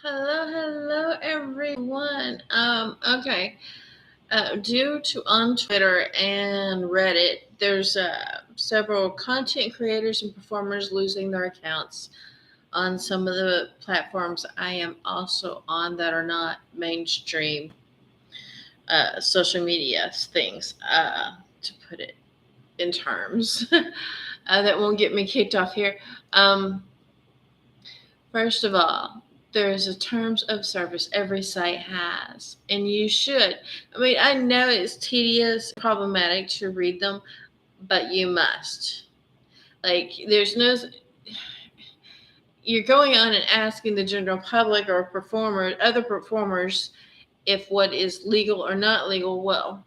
Hello, everyone. Okay. Due to on Twitter and Reddit, there's several content creators and performers losing their accounts on some of the platforms I am also on that are not mainstream social media things, to put it in terms that won't get me kicked off here. Um, First of all, there is a terms of service every site has, and you should. I mean, I know it's tedious, problematic to read them, but you must. Like, there's no. You're going on and asking the general public or other performers, if what is legal or not legal. Well,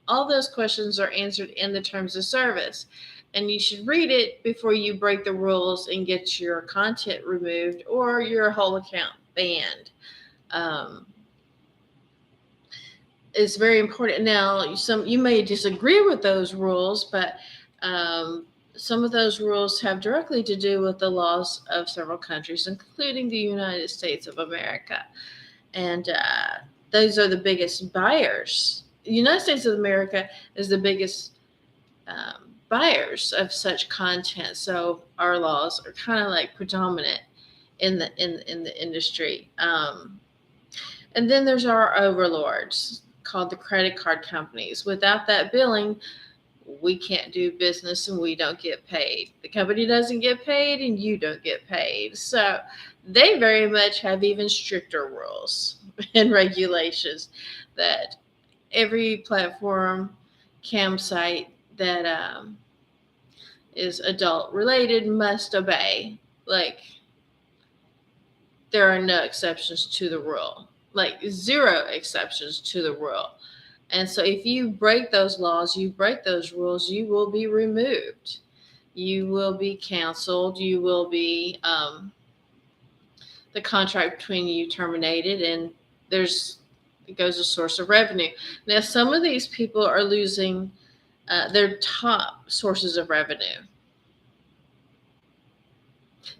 all those questions are answered in the terms of service. And you should read it before you break the rules and get your content removed or your whole account banned. Um, it's very important. Now, you may disagree with those rules, but um, some of those rules have directly to do with the laws of several countries, including the United States of America. And those are the biggest buyers. The United States of America is the biggest buyers of such content. So our laws are kind of like predominant in the industry. And then there's our overlords called the credit card companies. Without that billing, we can't do business and we don't get paid. The company doesn't get paid and you don't get paid. So they very much have even stricter rules and regulations that every platform campsite that is adult related must obey. Like, there are no exceptions to the rule, like zero exceptions to the rule. And so if you break those laws, you break those rules, you will be removed. You will be canceled. You will be, the contract between you terminated, and it goes a source of revenue. Now, some of these people are losing their top sources of revenue.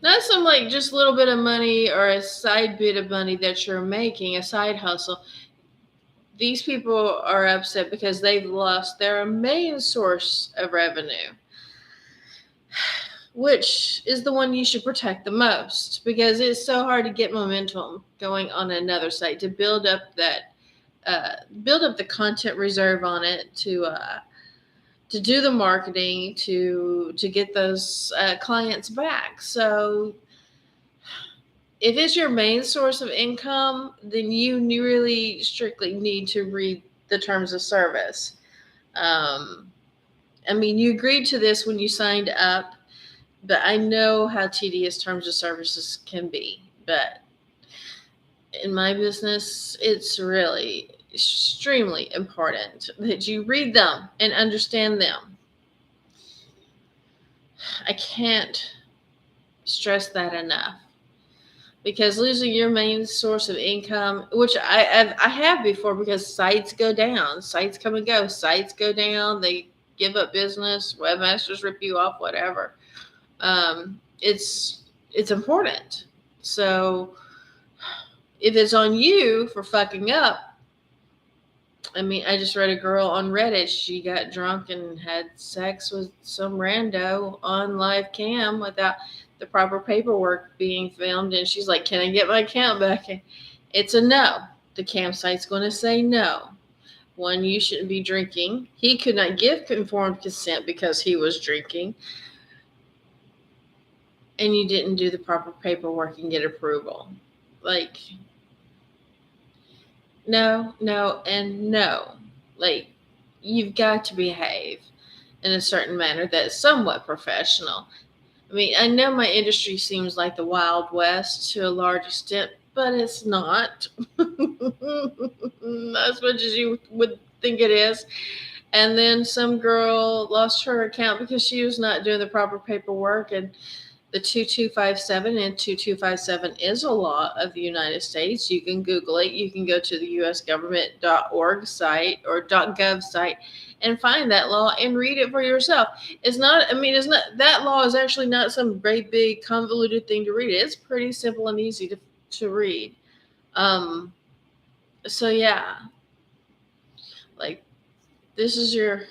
Not some like just a little bit of money or a side bit of money that you're making, a side hustle. These people are upset because they've lost their main source of revenue, which is the one you should protect the most, because it's so hard to get momentum going on another site to build up the content reserve on it, to do the marketing, to get those clients back. So if it's your main source of income, then you really strictly need to read the terms of service. Um, I mean, you agreed to this when you signed up, but I know how tedious terms of services can be. But in my business, it's really extremely important that you read them and understand them. I can't stress that enough, because losing your main source of income, which I have before, because sites go down, sites come and go, sites go down, they give up business, webmasters rip you off, whatever. It's important. So if it's on you for fucking up, I mean, I just read a girl on Reddit. She got drunk and had sex with some rando on live cam without the proper paperwork being filmed. And she's like, "Can I get my account back?" It's a no. The campsite's going to say no. One, you shouldn't be drinking. He could not give informed consent because he was drinking. And you didn't do the proper paperwork and get approval. Like, no, and no. Like, you've got to behave in a certain manner that's somewhat professional. I mean, I know my industry seems like the Wild West to a large extent, but it's not. Not as much as you would think it is. And then some girl lost her account because she was not doing the proper paperwork, and the 2257 and 2257 is a law of the United States. You can Google it. You can go to the usgovernment.org site or .gov site and find that law and read it for yourself. That law is actually not some great big convoluted thing to read. It's pretty simple and easy to read. So yeah, like this is your,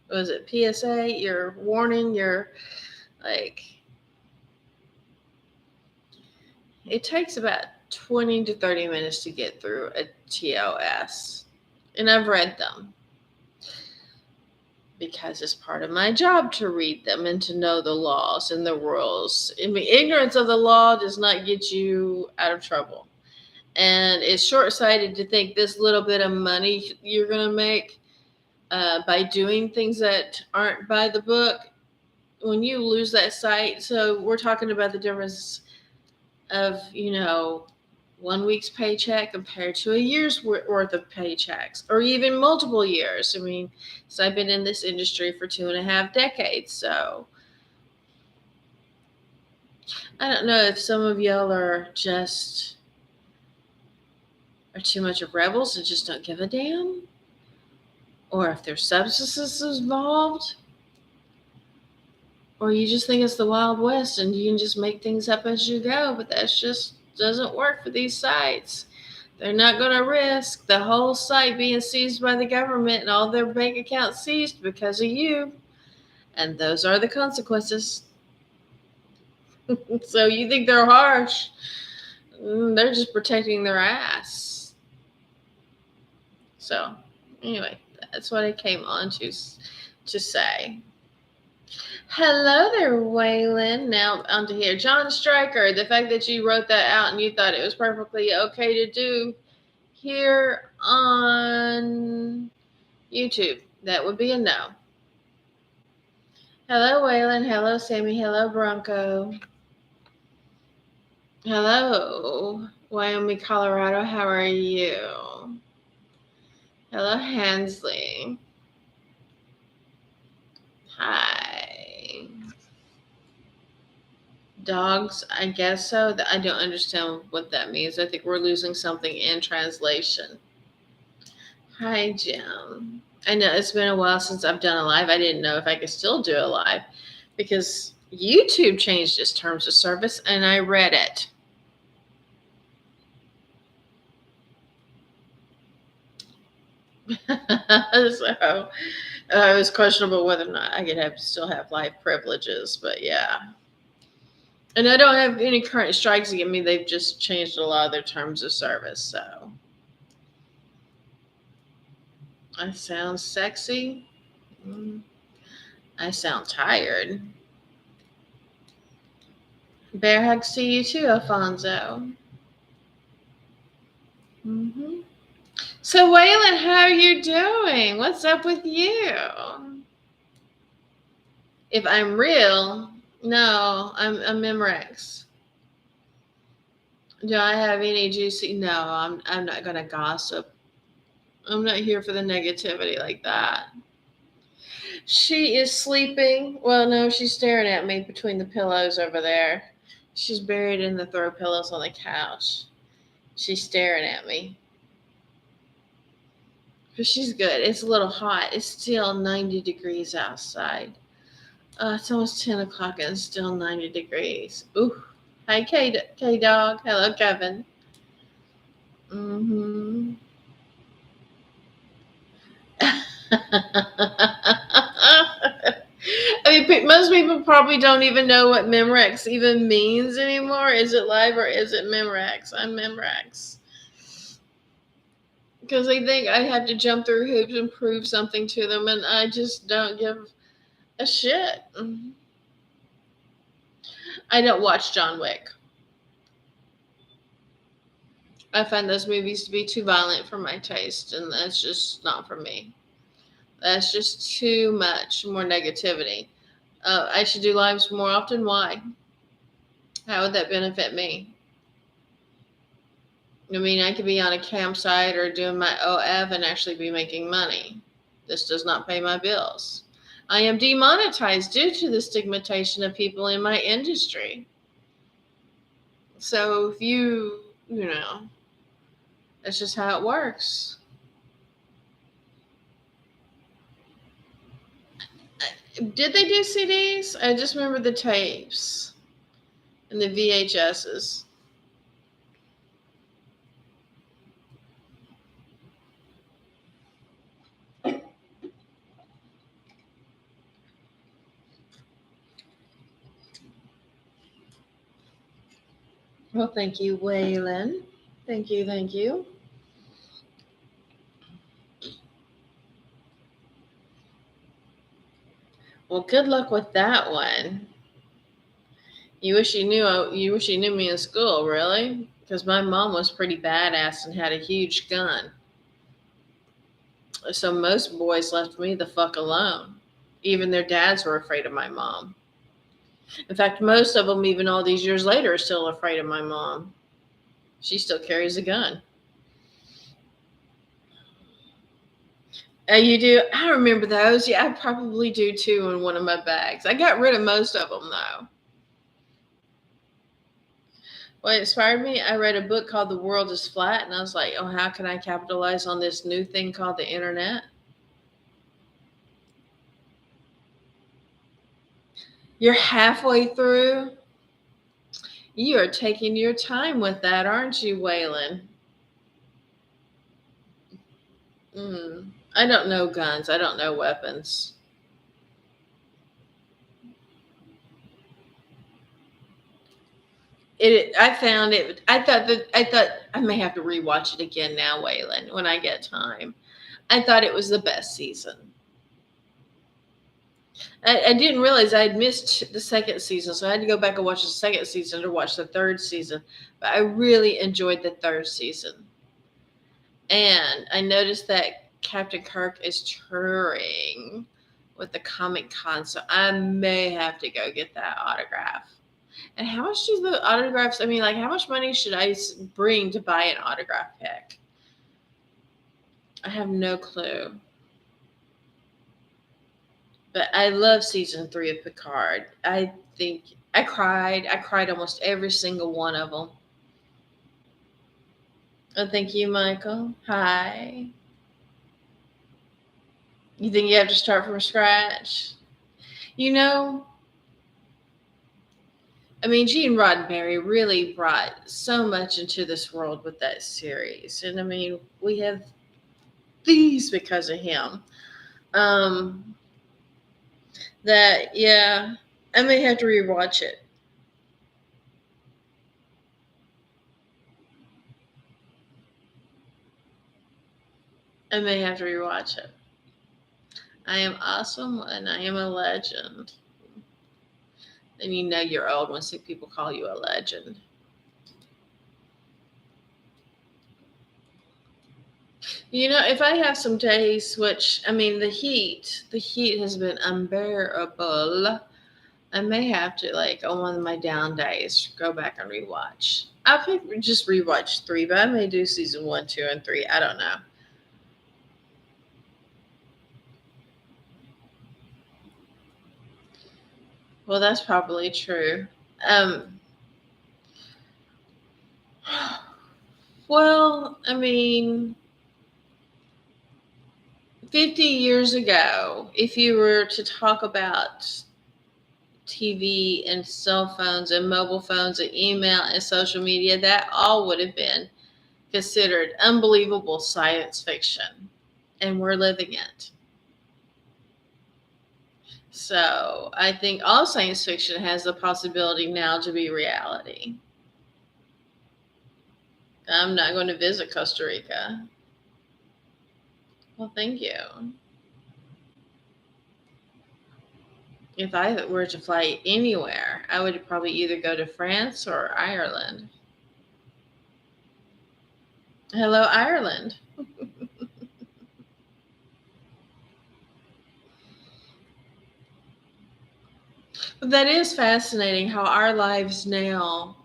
was it PSA, your warning, your like, it takes about 20 to 30 minutes to get through a TOS. And I've read them because it's part of my job to read them and to know the laws and the rules. I mean, ignorance of the law does not get you out of trouble. And it's short-sighted to think this little bit of money you're going to make by doing things that aren't by the book, when you lose that sight. So we're talking about the difference of, 1 week's paycheck compared to a year's worth of paychecks, or even multiple years. I mean, so I've been in this industry for 2.5 decades. So I don't know if some of y'all are too much of rebels and just don't give a damn, or if there's substances involved, or you just think it's the Wild West and you can just make things up as you go. But that just doesn't work for these sites. They're not going to risk the whole site being seized by the government and all their bank accounts seized because of you. And those are the consequences. So you think they're harsh? They're just protecting their ass. So anyway, that's what I came on to say. Hello there, Waylon. Now on to here. John Stryker, the fact that you wrote that out and you thought it was perfectly okay to do here on YouTube, that would be a no. Hello, Waylon. Hello, Sammy. Hello, Bronco. Hello, Wyoming, Colorado. How are you? Hello, Hansley. Hi. Dogs, I guess so. I don't understand what that means. I think we're losing something in translation. Hi, Jim. I know it's been a while since I've done a live. I didn't know if I could still do a live because YouTube changed its terms of service and I read it. So it was questionable whether or not I could still have live privileges, but yeah. And I don't have any current strikes against me. They've just changed a lot of their terms of service. So I sound sexy. I sound tired. Bear hugs to you too, Alfonso. Mm-hmm. So, Waylon, how are you doing? What's up with you? If I'm real, no, I'm Memorex. Do I have any juicy? No, I'm not gonna gossip. I'm not here for the negativity like that. She is sleeping. Well, no, she's staring at me between the pillows over there. She's buried in the throw pillows on the couch. She's staring at me. But she's good. It's a little hot. It's still 90 degrees outside. It's almost 10 o'clock and it's still 90 degrees. Ooh. Hi, K-Dog. Hello, Kevin. Mm-hmm. I mean, most people probably don't even know what Memorex even means anymore. Is it live or is it Memorex? I'm Memorex. Because they think I have to jump through hoops and prove something to them, and I just don't give a shit. I don't watch John Wick. I find those movies to be too violent for my taste, and that's just not for me. That's just too much more negativity. I should do lives more often. Why? How would that benefit me? I mean, I could be on a campsite or doing my OF and actually be making money. This does not pay my bills. I am demonetized due to the stigmatization of people in my industry. So if that's just how it works. Did they do CDs? I just remember the tapes and the VHSs. Well, thank you, Waylon. Thank you, thank you. Well, good luck with that one. You wish you knew me in school, really? Because my mom was pretty badass and had a huge gun. So most boys left me the fuck alone. Even their dads were afraid of my mom. In fact, most of them, even all these years later, are still afraid of my mom. She still carries a gun. You do? I remember those. Yeah, I probably do too in one of my bags. I got rid of most of them though. What inspired me? I read a book called The World is Flat, and I was like, oh, how can I capitalize on this new thing called the internet? You're halfway through. You are taking your time with that, aren't you, Waylon? I don't know guns. I don't know weapons. I found it. I thought I may have to rewatch it again now, Waylon, when I get time. I thought it was the best season. I didn't realize I had missed the second season, so I had to go back and watch the second season to watch the third season. But I really enjoyed the third season. And I noticed that Captain Kirk is touring with the Comic Con, so I may have to go get that autograph. And how much do the autographs? I mean, like, how much money should I bring to buy an autograph pick? I have no clue. But I love season 3 of Picard. I think I cried. I cried almost every single one of them. Oh, thank you, Michael. Hi. You think you have to start from scratch? You know, I mean, Gene Roddenberry really brought so much into this world with that series. And I mean, we have these because of him. Um, that, yeah, I may have to rewatch it. I may have to rewatch it. I am awesome and I am a legend. And you know you're old when people call you a legend. You know, if I have some days, which I mean, the heat has been unbearable. I may have to, like, on one of my down days, go back and rewatch. I'll probably just rewatch 3, but I may do season 1, 2, and 3. I don't know. Well, that's probably true. Um, well, I mean, 50 years ago, if you were to talk about TV and cell phones and mobile phones and email and social media, that all would have been considered unbelievable science fiction. And we're living it. So I think all science fiction has the possibility now to be reality. I'm not going to visit Costa Rica. Well, thank you. If I were to fly anywhere, I would probably either go to France or Ireland. Hello, Ireland. But that is fascinating how our lives now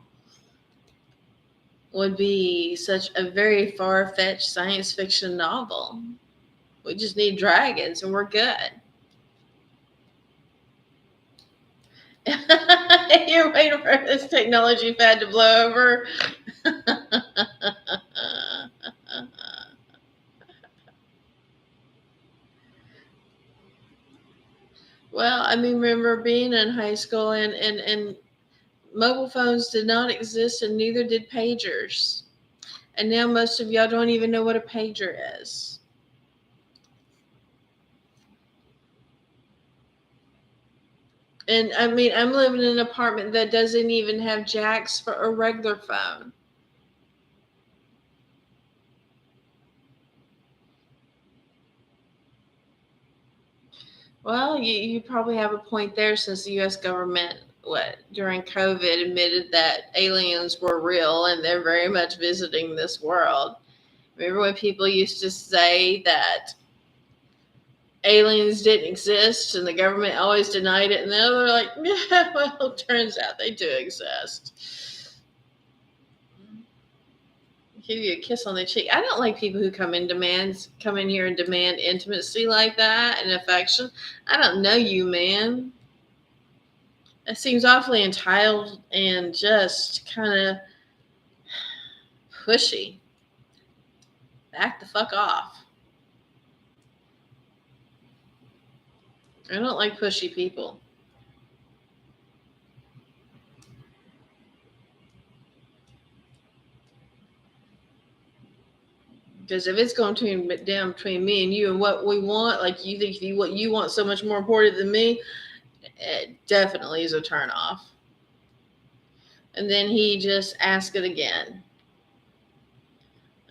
would be such a very far fetched science fiction novel. We just need dragons and we're good. You're waiting for this technology fad to blow over. Well, I mean, remember being in high school and mobile phones did not exist and neither did pagers. And now most of y'all don't even know what a pager is. And I mean, I'm living in an apartment that doesn't even have jacks for a regular phone. Well, you probably have a point there since the US government, during COVID admitted that aliens were real and they're very much visiting this world. Remember when people used to say that aliens didn't exist and the government always denied it, and now they're like, yeah, well, it turns out they do exist. Give you a kiss on the cheek. I don't like people who come in here and demand intimacy like that and affection. I don't know you, man. It seems awfully entitled and just kind of pushy. Back the fuck off. I don't like pushy people. Because if it's going to down between me and you and what we want, like you think what you want so much more important than me, it definitely is a turn off. And then he just asked it again.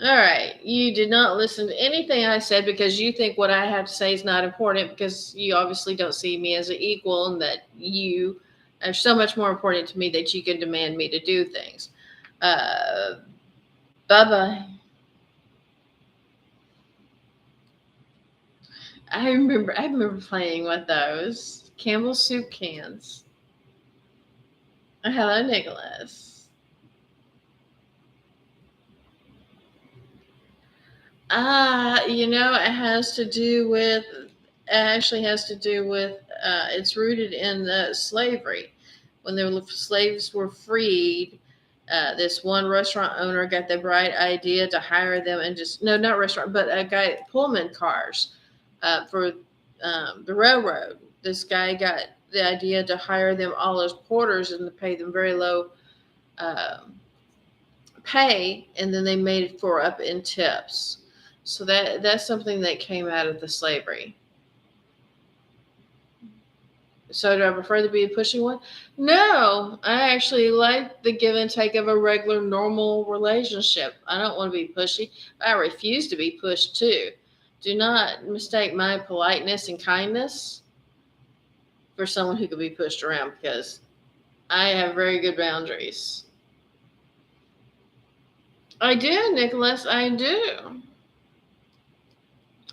All right, you did not listen to anything I said because you think what I have to say is not important because you obviously don't see me as an equal and that you are so much more important to me that you can demand me to do things. Uh, bye bye. I remember playing with those Campbell's soup cans. Hello, Nicholas. It has to do with. It actually has to do with. It's rooted in slavery. When the slaves were freed, this one restaurant owner got the bright idea to hire them and just no, not restaurant, but a guy Pullman cars for the railroad. This guy got the idea to hire them all as porters and to pay them very low um pay, and then they made it for up in tips. So that's something that came out of the slavery. So do I prefer to be a pushy one? No, I actually like the give and take of a regular, normal relationship. I don't want to be pushy. I refuse to be pushed too. Do not mistake my politeness and kindness for someone who could be pushed around because I have very good boundaries. I do, Nicholas. I do.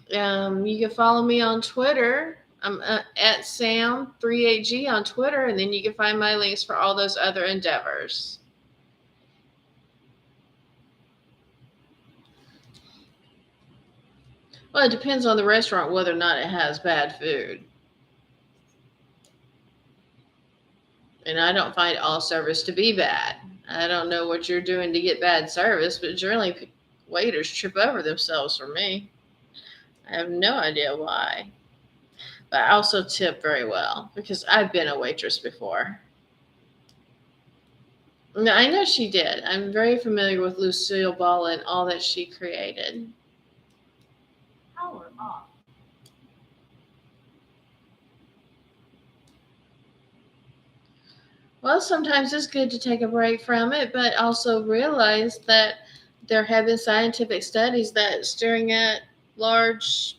You can follow me on Twitter. I'm at Sam38G on Twitter, and then you can find my links for all those other endeavors. Well, it depends on the restaurant whether or not it has bad food. And I don't find all service to be bad. I don't know what you're doing to get bad service, but generally waiters trip over themselves for me. I have no idea why. But I also tip very well because I've been a waitress before. No, I know she did. I'm very familiar with Lucille Ball and all that she created. Power off. Well, sometimes it's good to take a break from it, but also realize that there have been scientific studies that staring at large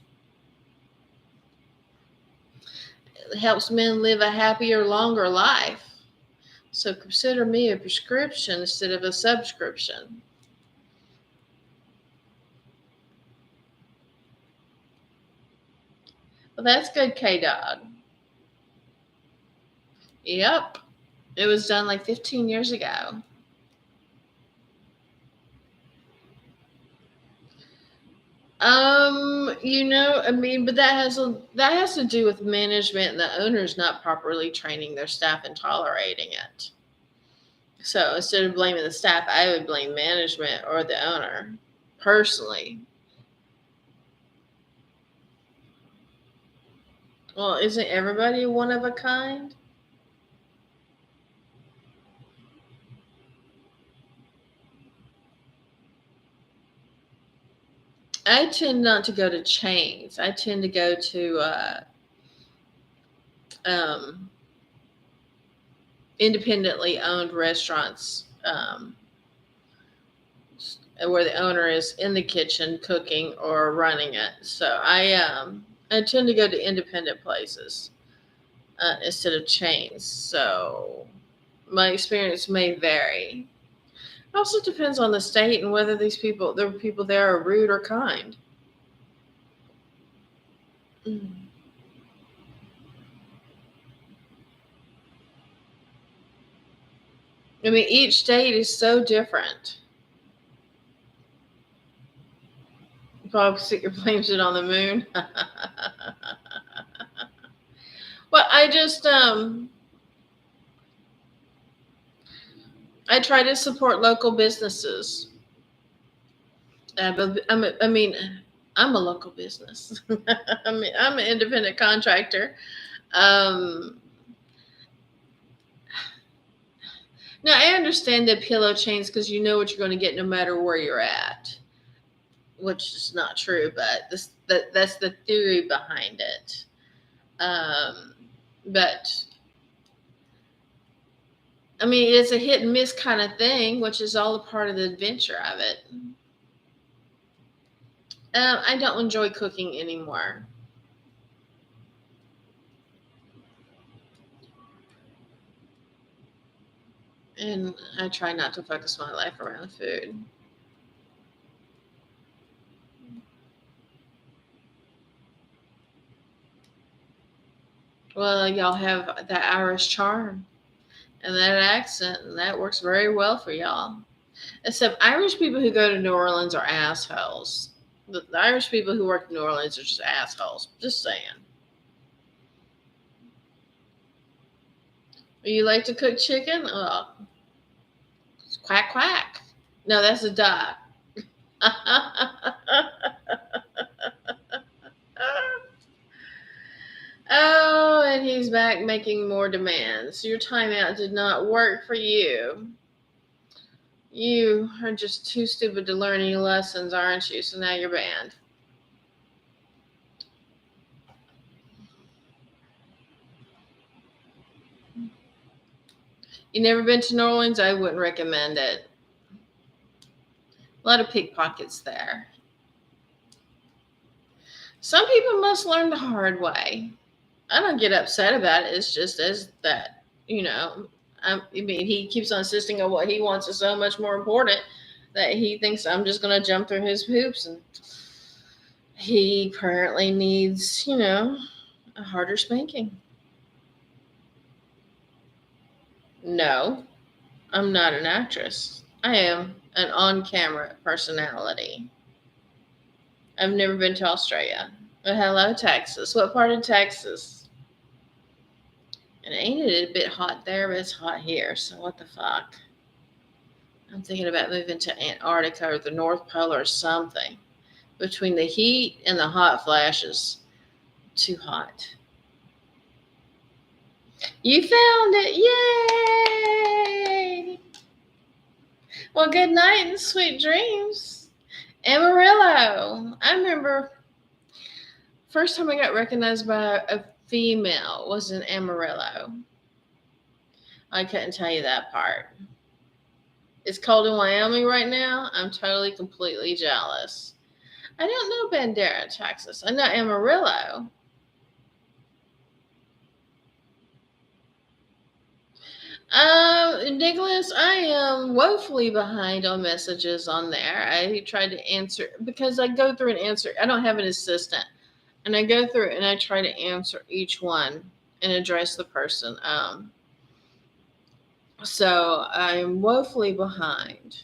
helps men live a happier, longer life. So consider me a prescription instead of a subscription. Well, that's good, K Dog. Yep. It was done like 15 years ago. I mean, but that has to do with management and the owners not properly training their staff and tolerating it. So instead of blaming the staff, I would blame management or the owner personally. Well, isn't everybody one of a kind? I tend not to go to chains. I tend to go to um, independently owned restaurants, where the owner is in the kitchen cooking or running it. So I tend to go to independent places instead of chains. So my experience may vary. It also depends on the state and whether the people there are rude or kind. Mm. I mean, each state is so different. Bob Seger blames it on the moon. Well, I try to support local businesses. But I mean, I'm a local business. I mean, I'm an independent contractor. Um, Now I understand the pillow chains because you know what you're going to get no matter where you're at, which is not true, but that's the theory behind it. Um, but I mean, it's a hit and miss kind of thing, which is all a part of the adventure of it. I don't enjoy cooking anymore. And I try not to focus my life around food. Well, y'all have that Irish charm and that accent, and that works very well for y'all. Except Irish people who go to New Orleans are assholes. The Irish people who work in New Orleans are just assholes. Just saying. You like to cook chicken? Quack quack. No, that's a duck. Oh, and he's back making more demands. Your timeout did not work for you. You are just too stupid to learn any lessons, aren't you? So now you're banned. You never been to New Orleans? I wouldn't recommend it. A lot of pickpockets there. Some people must learn the hard way. I don't get upset about it. It's just as that, I mean, he keeps on insisting on what he wants is so much more important that he thinks I'm just going to jump through his hoops. And he apparently needs, a harder spanking. No, I'm not an actress. I am an on camera personality. I've never been to Australia. But hello, Texas. What part of Texas? And ain't it a bit hot there, but it's hot here, so what the fuck? I'm thinking about moving to Antarctica or the North Pole or something. Between the heat and the hot flashes, too hot. You found it! Yay! Well, good night and sweet dreams. Amarillo. I remember first time I got recognized by a female was in Amarillo. I couldn't tell you that part. It's cold in Wyoming right now. I'm totally, completely jealous. I don't know Bandera, Texas. I know Amarillo. Nicholas, I am woefully behind on messages on there. I tried to answer because I go through and answer. I don't have an assistant, and I go through and I try to answer each one and address the person. So I'm woefully behind,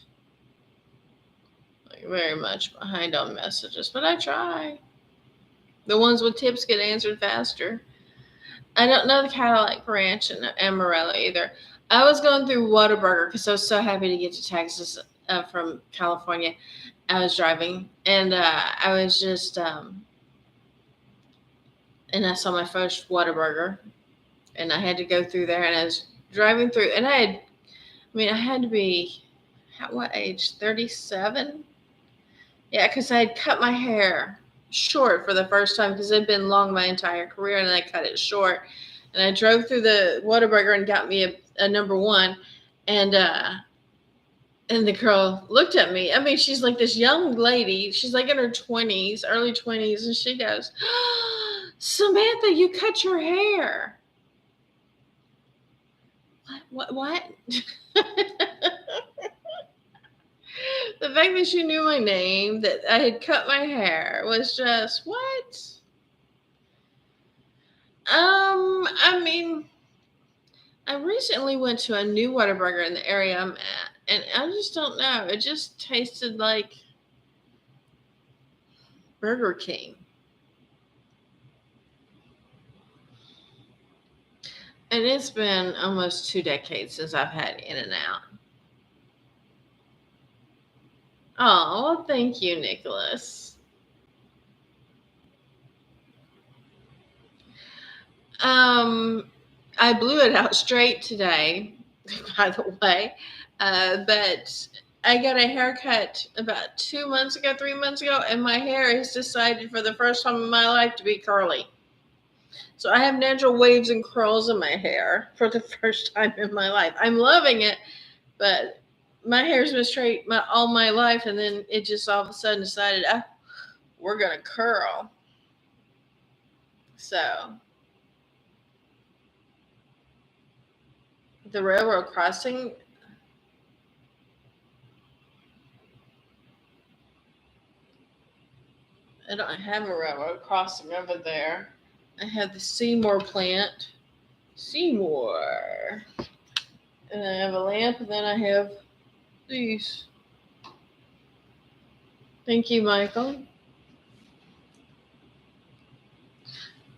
like very much behind on messages, but I try. The ones with tips get answered faster. I don't know the Cadillac Ranch in Amarillo either. I was going through Whataburger because I was so happy to get to Texas from California. I was driving and I was just, and I saw my first Whataburger and I had to go through there and I was driving through and I had to be, at what age? 37? Yeah, because I had cut my hair short for the first time because it had been long my entire career and I cut it short. And I drove through the Whataburger and got me a number one. And the girl looked at me. I mean, she's like this young lady. She's like in her 20s, early 20s. And she goes, Samantha, you cut your hair. What? The fact that she knew my name, that I had cut my hair, was just, what? I mean, I recently went to a new Whataburger in the area I'm at, and I just don't know. It just tasted like Burger King. And it's been almost 2 decades since I've had In-N-Out. Oh, well, thank you, Nicholas. I blew it out straight today, by the way. But I got a haircut about 2 months ago, 3 months ago, and my hair has decided for the first time in my life to be curly. So I have natural waves and curls in my hair for the first time in my life. I'm loving it, but my hair's been straight all my life, and then it just all of a sudden decided, we're going to curl. So the railroad crossing, I don't have a railroad crossing over there. I have the Seymour plant. Seymour. And I have a lamp, and then I have these. Thank you, Michael.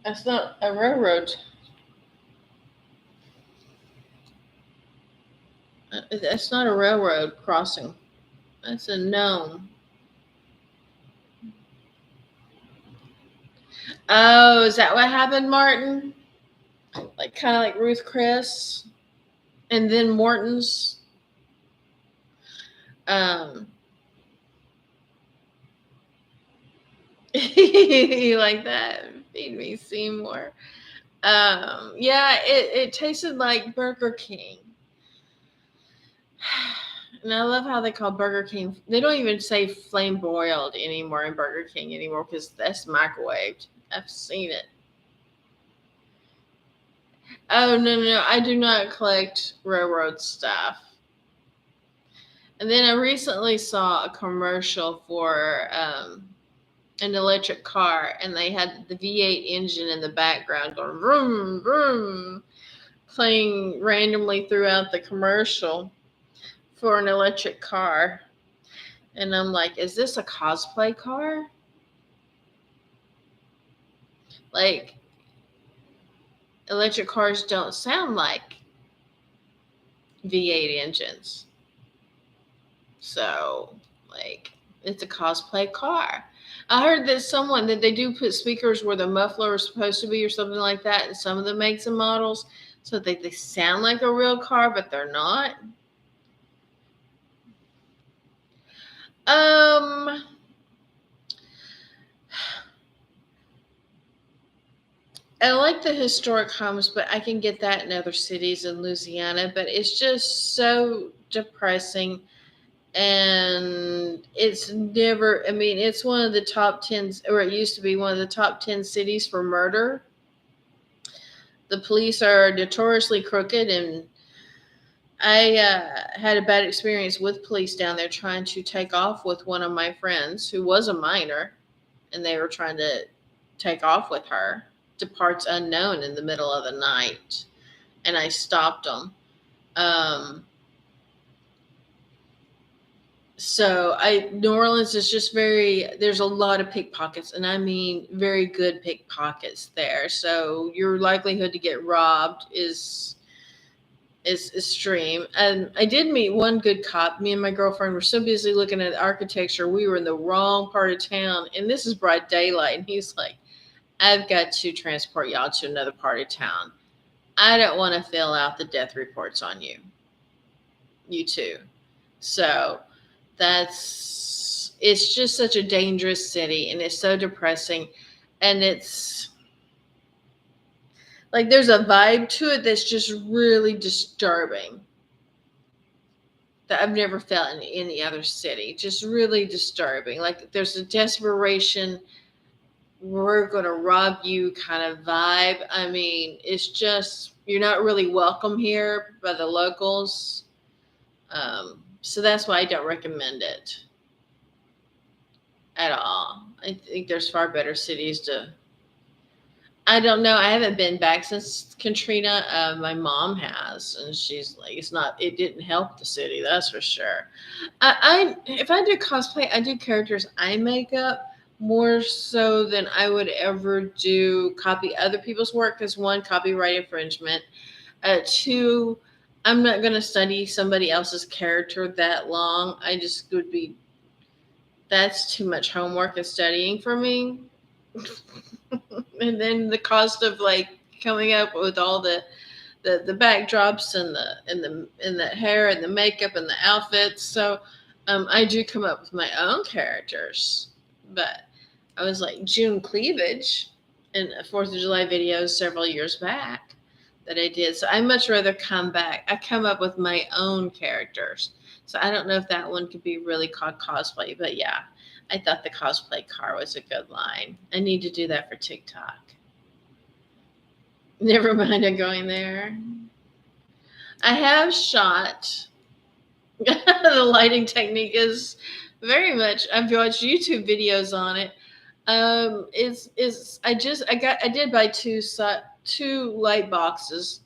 That's not a railroad. That's not a railroad crossing. That's a gnome. Oh, is that what happened, Martin? Like kind of like Ruth Chris, and then Morton's. You like that? Feed me Seymour. Yeah, it tasted like Burger King. And I love how they call Burger King. They don't even say flame broiled anymore in Burger King anymore because that's microwaved. I've seen it. Oh, no. I do not collect railroad stuff. And then I recently saw a commercial for an electric car, and they had the V8 engine in the background going vroom, vroom, playing randomly throughout the commercial for an electric car. And I'm like, is this a cosplay car? Like, electric cars don't sound like V8 engines. So, like, it's a cosplay car. I heard that they do put speakers where the muffler is supposed to be or something like that in some of the makes and models, so they sound like a real car, but they're not. I like the historic homes, but I can get that in other cities in Louisiana, but it's just so depressing. And it's never, I mean, it's one of the top 10, or it used to be one of the top 10 cities for murder. The police are notoriously crooked, and I had a bad experience with police down there trying to take off with one of my friends who was a minor, and they were trying to take off with her to parts unknown in the middle of the night, and I stopped them. So New Orleans is just there's a lot of pickpockets, and I mean very good pickpockets there. So your likelihood to get robbed is extreme. And I did meet one good cop. Me and my girlfriend were so busy looking at architecture, we were in the wrong part of town, and this is broad daylight. And he's like, I've got to transport y'all to another part of town. I don't want to fill out the death reports on you. You too. So it's just such a dangerous city, and it's so depressing. And Like there's a vibe to it that's just really disturbing that I've never felt in any other city. Just really disturbing. Like there's a desperation, we're going to rob you kind of vibe. I mean, it's just, you're not really welcome here by the locals. So that's why I don't recommend it at all. I think there's far better cities to. I don't know. I haven't been back since Katrina. My mom has, and she's like, it's not. It didn't help the city, that's for sure. If I do cosplay, I do characters I make up more so than I would ever do copy other people's work. Because one, copyright infringement. Two, I'm not going to study somebody else's character that long. I just would be. That's too much homework and studying for me. And then the cost of like coming up with all the backdrops and the hair and the makeup and the outfits. So I do come up with my own characters, but I was like June Cleavage in a 4th of July videos several years back that I did. So I much rather come back. I come up with my own characters. So I don't know if that one could be really called cosplay, but yeah, I thought the cosplay car was a good line. I need to do that for TikTok. Never mind, I'm going there. I have shot. The lighting technique is very much. I've watched YouTube videos on it. I did buy two light boxes,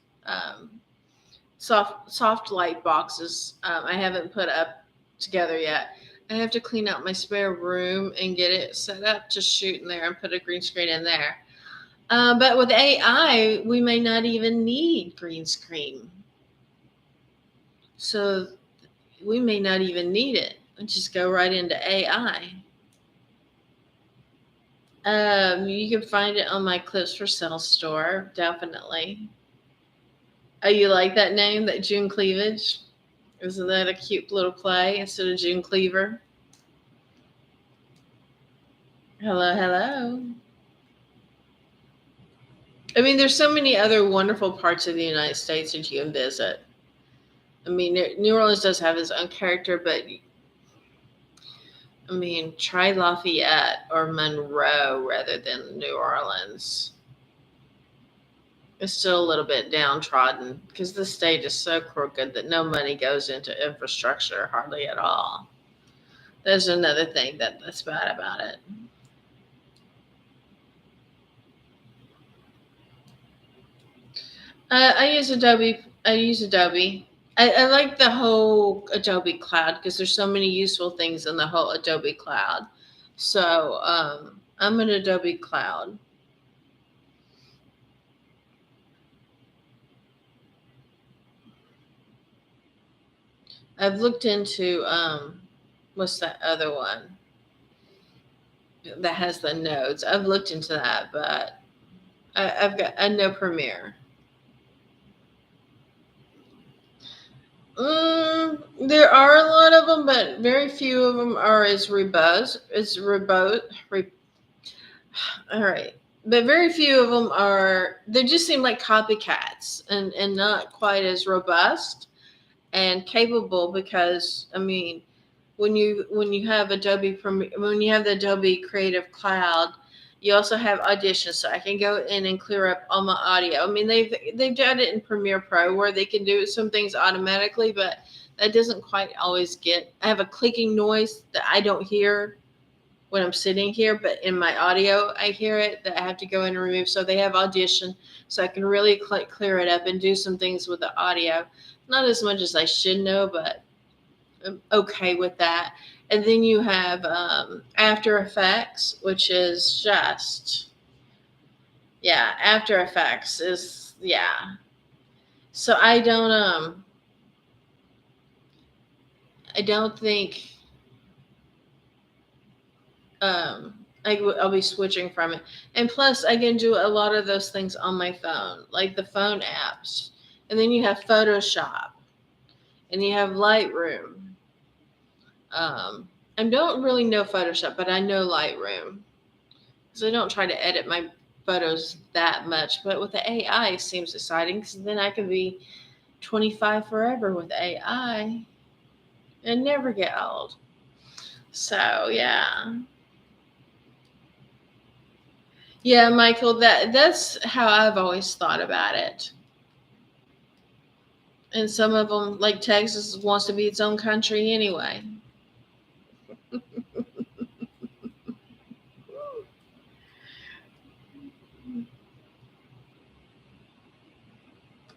soft light boxes. I haven't put up together yet. I have to clean out my spare room and get it set up to shoot in there and put a green screen in there. But with AI, we may not even need green screen. So we may not even need it. Just go right into AI. You can find it on my Clips for Sale store, definitely. Oh, you like that name, that June Cleavage? Isn't that a cute little play instead of June Cleaver? Hello, hello. I mean, there's so many other wonderful parts of the United States that you can visit. I mean, New Orleans does have its own character, but I mean, try Lafayette or Monroe rather than New Orleans. It's still a little bit downtrodden because the state is so crooked that no money goes into infrastructure hardly at all. There's another thing that's bad about it. I use Adobe. I like the whole Adobe Cloud because there's so many useful things in the whole Adobe Cloud. So I'm an Adobe Cloud. I've looked into what's that other one that has the nodes? I've looked into that, but I know Premiere. There are a lot of them, but very few of them are as robust. All right, but very few of them are. They just seem like copycats and not quite as robust and capable. Because I mean, when you have when you have the Adobe Creative Cloud, you also have Audition, so I can go in and clear up all my audio. I mean, they've done it in Premiere Pro where they can do some things automatically, but that doesn't quite always get. I have a clicking noise that I don't hear when I'm sitting here, but in my audio, I hear it that I have to go in and remove. So they have Audition, so I can really clear it up and do some things with the audio. Not as much as I should know, but I'm okay with that. And then you have After Effects, which is just, yeah, After Effects is, yeah. So I don't think I'll be switching from it. And plus, I can do a lot of those things on my phone, like the phone apps. And then you have Photoshop, and you have Lightroom. I don't really know Photoshop, but I know Lightroom because I don't try to edit my photos that much. But with the AI, it seems exciting because then I can be 25 forever with AI and never get old. So yeah. Yeah, Michael, that's how I've always thought about it. And some of them, like Texas, wants to be its own country anyway.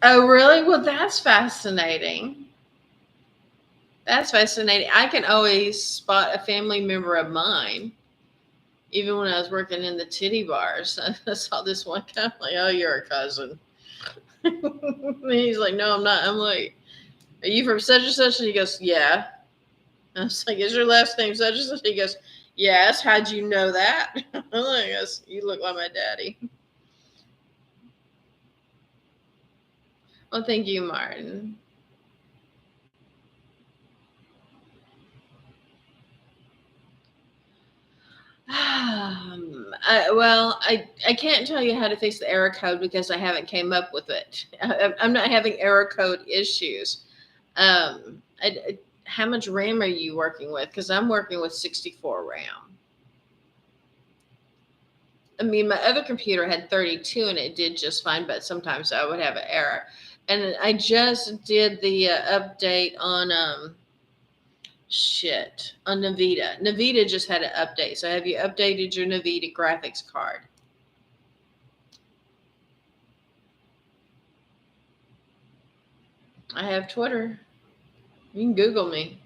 Oh, really? Well, that's fascinating. That's fascinating. I can always spot a family member of mine, even when I was working in the titty bars. I saw this one guy, I'm like, oh, you're a cousin. And he's like, no, I'm not. I'm like, are you from such and such? And he goes, yeah. I was like, is your last name such and such? He goes, yes. How'd you know that? I'm like, yes, you look like my daddy. Well, thank you, Martin. I can't tell you how to fix the error code because I haven't came up with it. I'm not having error code issues. How much RAM are you working with? Because I'm working with 64 RAM. I mean, my other computer had 32 and it did just fine, but sometimes I would have an error. And I just did the update on on Nvidia. Nvidia just had an update. So have you updated your Nvidia graphics card? I have Twitter. You can Google me.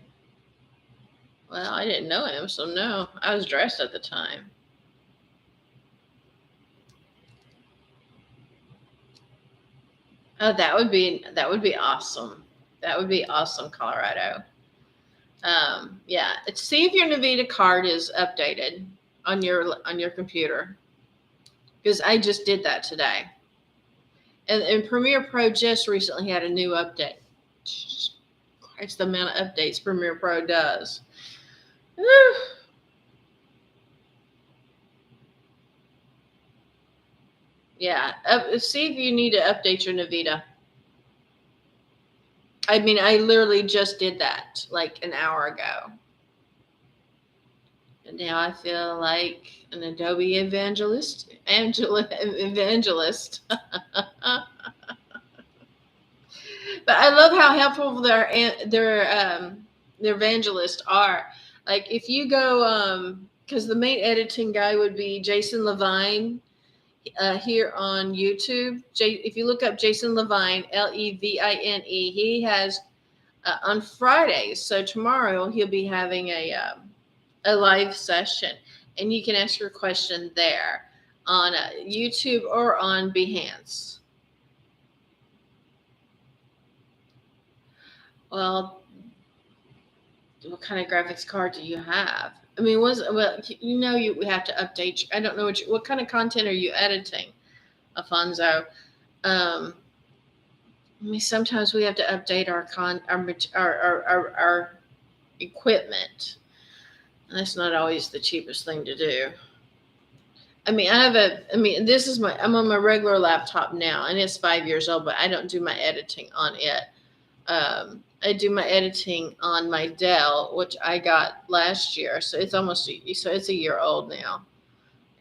Well, I didn't know him, so no. I was dressed at the time. Oh, that would be awesome. That would be awesome, Colorado. Yeah. See if your Nvidia card is updated on your computer because I just did that today. And Premiere Pro just recently had a new update. Jesus Christ, the amount of updates Premiere Pro does. Yeah. See if you need to update your Nvidia. I mean, I literally just did that like an hour ago. And now I feel like an Adobe evangelist. But I love how helpful their evangelists are. Like if you go, because the main editing guy would be Jason Levine here on YouTube. If you look up Jason Levine, Levine, he has on Fridays. So tomorrow he'll be having a live session, and you can ask your question there on YouTube or on Behance. Well, what kind of graphics card do you have? I mean, we have to update. I don't know what kind of content are you editing, Alfonso? Um, I mean, sometimes we have to update our equipment. And that's not always the cheapest thing to do. I mean, I'm on my regular laptop now, and it's 5 years old, but I don't do my editing on it. I do my editing on my Dell, which I got last year, so it's a year old now,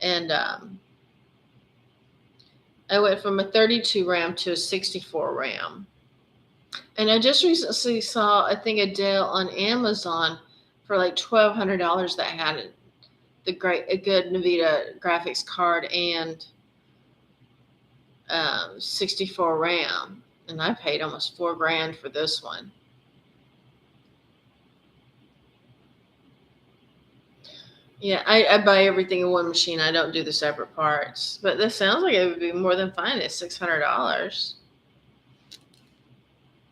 and I went from a 32 RAM to a 64 RAM, and I just recently saw I think a Dell on Amazon for like $1,200 that had a good Nvidia graphics card and 64 RAM, and I paid almost $4,000 for this one. Yeah, I buy everything in one machine. I don't do the separate parts. But this sounds like it would be more than fine at $600.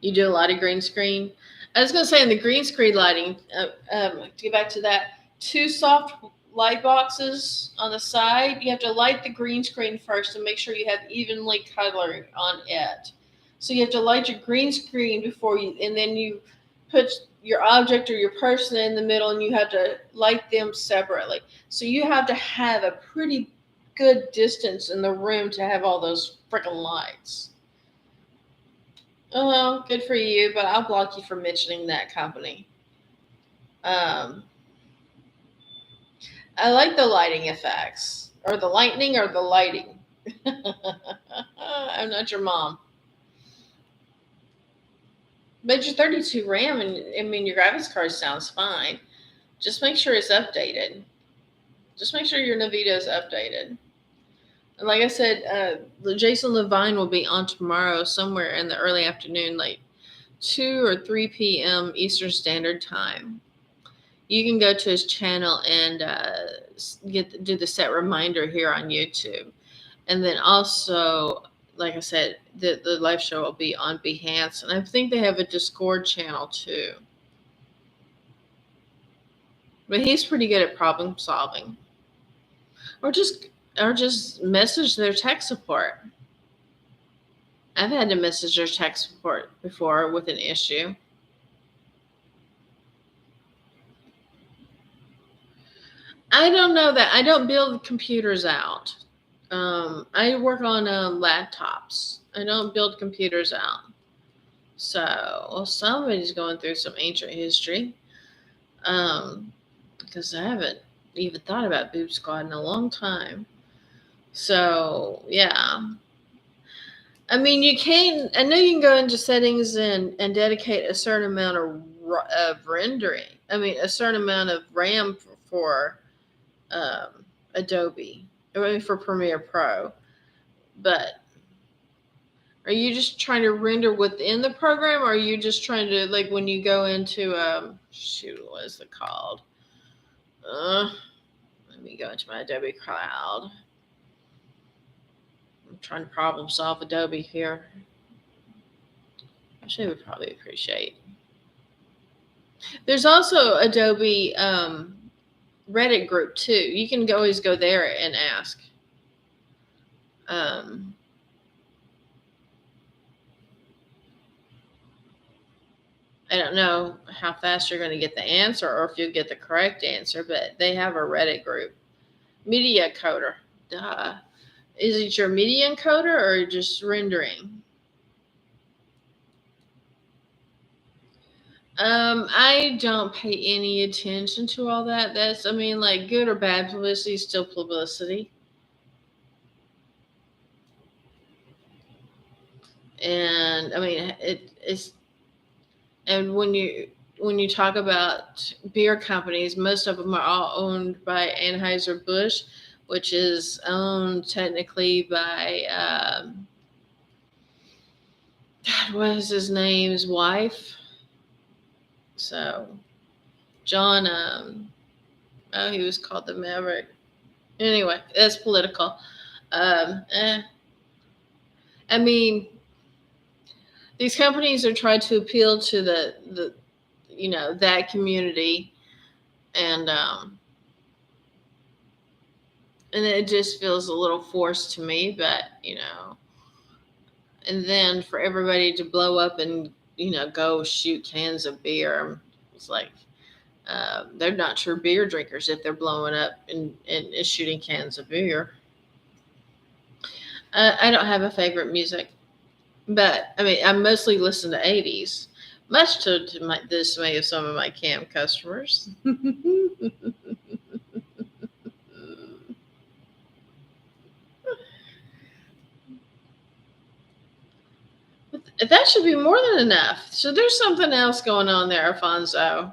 You do a lot of green screen. I was going to say in the green screen lighting, to get back to that, two soft light boxes on the side. You have to light the green screen first and make sure you have evenly coloring on it. So you have to light your green screen and then you put your object or your person in the middle, and you have to light them separately. So you have to have a pretty good distance in the room to have all those freaking lights. Oh, good for you, but I'll block you for mentioning that company. Um, I like the lighting effects, or the lightning, or the lighting. I'm not your mom. But your 32 RAM, and I mean, your graphics card sounds fine. Just make sure it's updated. Just make sure your Nvidia is updated. And like I said, Jason Levine will be on tomorrow somewhere in the early afternoon, like 2 or 3 p.m. Eastern Standard Time. You can go to his channel and do the set reminder here on YouTube. And then also, like I said, the live show will be on Behance. And I think they have a Discord channel too. But he's pretty good at problem solving. Or just message their tech support. I've had to message their tech support before with an issue. I don't know that. I don't build computers out. I work on laptops. I don't build computers out. So, well, somebody's going through some ancient history. Because I haven't even thought about Boob Squad in a long time. So, yeah. I mean, I know you can go into settings and dedicate a certain amount of rendering. I mean, a certain amount of RAM for Adobe, I mean, for Premiere Pro. But are you just trying to render within the program, or are you just trying to, like, when you go into, what is it called? Let me go into my Adobe Cloud. I'm trying to problem solve Adobe here. Which they would probably appreciate. There's also Adobe Reddit group too. You can always go there and ask. I don't know how fast you're going to get the answer or if you'll get the correct answer, but they have a Reddit group. Media Coder. Duh. Is it your media encoder or just rendering? I don't pay any attention to all that. I mean, like, good or bad publicity is still publicity. And I mean, it's, and when you talk about beer companies, most of them are all owned by Anheuser-Busch, which is owned technically by God, what is his name's wife? So John, he was called the Maverick. Anyway, that's political. I mean, these companies are trying to appeal to the that community, and it just feels a little forced to me. But and then for everybody to blow up and go shoot cans of beer, it's like they're not true beer drinkers if they're blowing up and shooting cans of beer. I don't have a favorite music, but I mean, I mostly listen to 80s, much to the dismay of some of my camp customers. That should be more than enough. So there's something else going on there, Alfonso,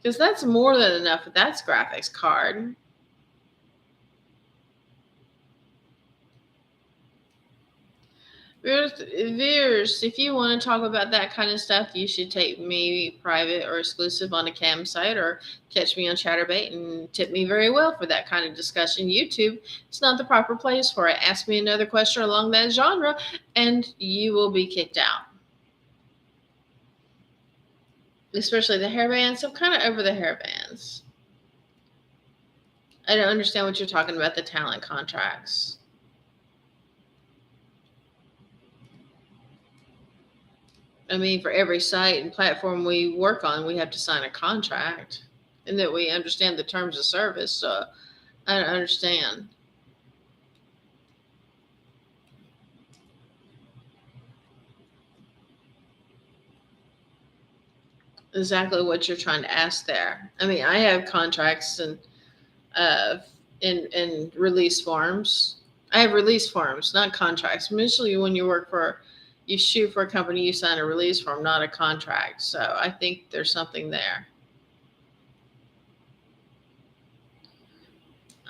because that's more than enough. That's graphics card. Viewers, if you want to talk about that kind of stuff, you should take me private or exclusive on a cam site, or catch me on Chatterbait and tip me very well for that kind of discussion. YouTube, it's not the proper place for it. Ask me another question along that genre, and you will be kicked out. Especially the hairbands. I'm kind of over the hairbands. I don't understand what you're talking about, the talent contracts. I mean, for every site and platform we work on, we have to sign a contract, and that we understand the terms of service. So I don't understand. exactly what you're trying to ask there. I mean, I have contracts and uh, in release forms. I have release forms, not contracts. Usually, when you shoot for a company, you sign a release form, not a contract. So I think there's something there.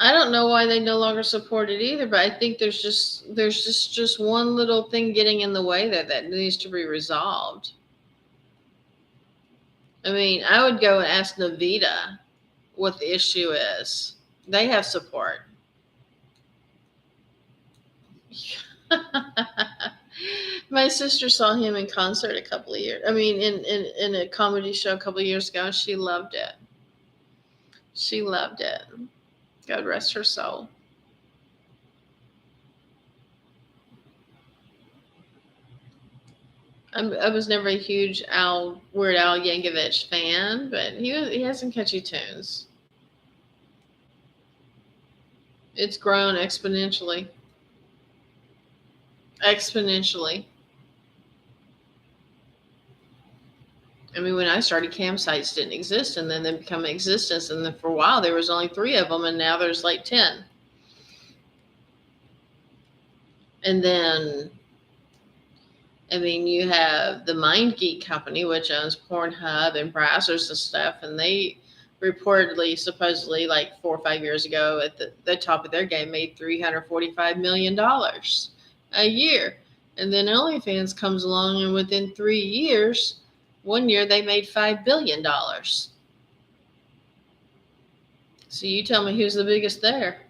I don't know why they no longer support it either, but I think there's just one little thing getting in the way there that needs to be resolved. I mean, I would go and ask Navita what the issue is. They have support. My sister saw him in concert a couple of years. I mean, in a comedy show a couple of years ago, and she loved it. She loved it. God rest her soul. I was never a huge Weird Al Yankovic fan, but he has some catchy tunes. It's grown exponentially. Exponentially. I mean, when I started, campsites didn't exist, and then they become in existence. And then for a while, there was only 3 of them, and now there's like 10. And then, I mean, you have the MindGeek company, which owns Pornhub and Brazzers and stuff, and they reportedly, supposedly, like 4 or 5 years ago, at the top of their game, made $345 million a year. And then OnlyFans comes along, and within 3 years, one year they made $5 billion. So you tell me who's the biggest there.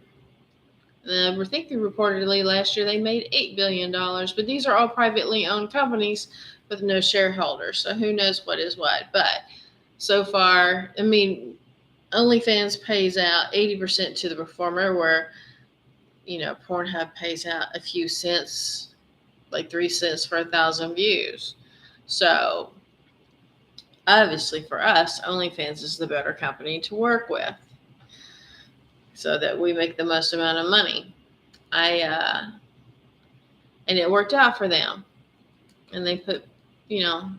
I think reportedly last year they made $8 billion, but these are all privately owned companies with no shareholders. So who knows what is what? But so far, I mean, OnlyFans pays out 80% to the performer, where Pornhub pays out a few cents, like 3 cents for 1,000 views. So obviously, for us, OnlyFans is the better company to work with, so that we make the most amount of money. And it worked out for them, and they put, you know,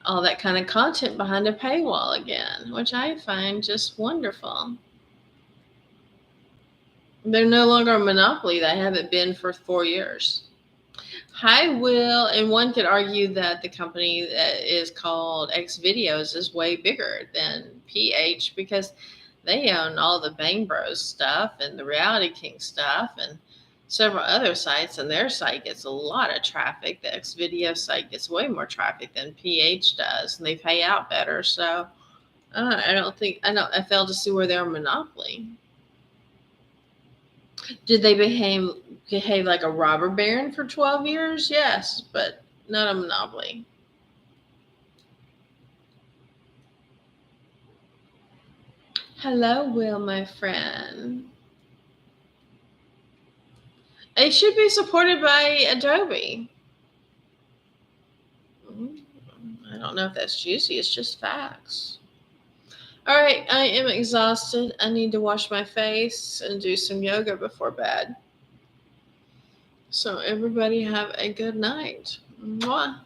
all that kind of content behind a paywall again, which I find just wonderful. They're no longer a monopoly. They haven't been for 4 years. Hi, Will. And one could argue that the company that is called X Videos is way bigger than PH, because they own all the Bang Bros stuff and the Reality King stuff and several other sites, and their site gets a lot of traffic. The X Video site gets way more traffic than PH does, and they pay out better. So I fail to see where they're a monopoly. Did they behave like a robber baron for 12 years? Yes, but not a monopoly. Hello, Will, my friend. It should be supported by Adobe. I don't know if that's juicy. It's just facts. All right, I am exhausted. I need to wash my face and do some yoga before bed. So everybody have a good night. Mwah.